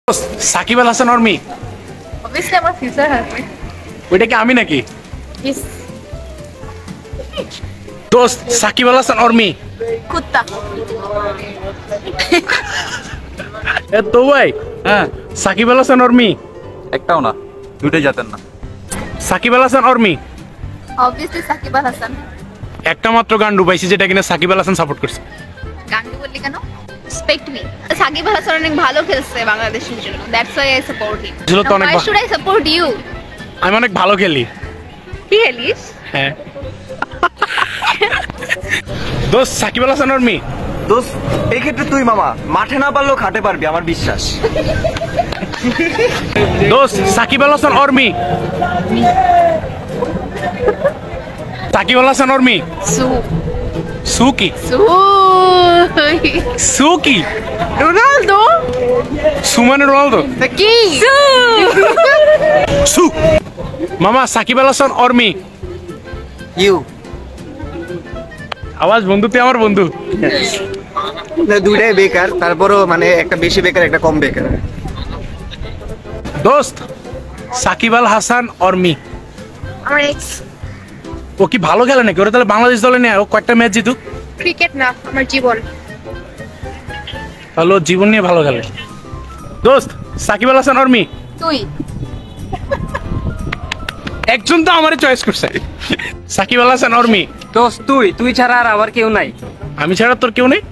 Shakib Al Hasan অর্মি obviously আমার future husband ওইটা কি আমি নাকি ইস দোস্ত সাকিব আল হাসান অর্মি কুত্তা এ তো ভাই হ্যাঁ সাকিব আল হাসান অর্মি একটাও না, দুইটাই জাতেন না। সাকিব আল হাসান অর্মি obviously সাকিব আল হাসান একটা মাত্র গান ডুবাইছি যেটা কিনা সাকিব আল হাসান সাপোর্ট করছে। গান্ধী বললি কেন রেসপেক্ট মি সাকিব আল হাসান অনেক ভালো খেলছে বাংলাদেশের জন্য that's why I support him ছিল তো অনেক why should I support you আমি অনেক ভালো খেলি। কি খেলিস হ্যাঁ দোস্ত সাকিব আল হাসান অর্মি দোস্ত এই ক্ষেত্রে তুই মামা মাঠে না পারলেও খাটে পারবি, আমার বিশ্বাস। দোস্ত সাকিব আল হাসান অর্মি সাকিব আল হাসান অর্মি সু সুকি সু সুকি রোনালদো সুমানে রোনালদো কি সু মামা সাকিব আল হাসান অর্মি ইউ আওয়াজ বন্ধু তুই আমার বন্ধু। দুইটাই বেকার, তারপরও মানে একটা বেশি বেকার একটা কম বেকার। দোস্ত সাকিব আল হাসান অর্মি আমার এক্স ও কি ভালো খেলে নাকি? ওরা তাহলে বাংলাদেশ দলে নেয়, ও কয়েকটা ম্যাচ জিতুক। ক্রিকেট না আমার জীবন তাহলে ও জীবন নিয়ে ভালো খেলে। দোস্ত সাকিব আল হাসান অর্মি তুই একজন তো আমারই চয়েস করছে। সাকিব আল হাসান অর্মি দোস্ত তুই ছাড়া আর আবার কেউ নাই। আমি ছাড়া তোর কেউ নেই?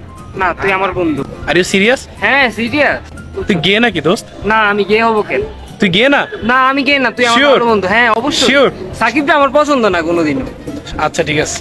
না তুই আমার বন্ধু। Are you serious? হ্যাঁ সিরিয়াস। তুই গে নাকি দোস্ত? না আমি গে হবো কেন? তুই গে না? না আমি গে না, তুই আমার Sure? ভালো বন্ধু। হ্যাঁ অবশ্যই। Sure? সাকিবটা আমার পছন্দ না কোনোদিনও। আচ্ছা ঠিক আছে।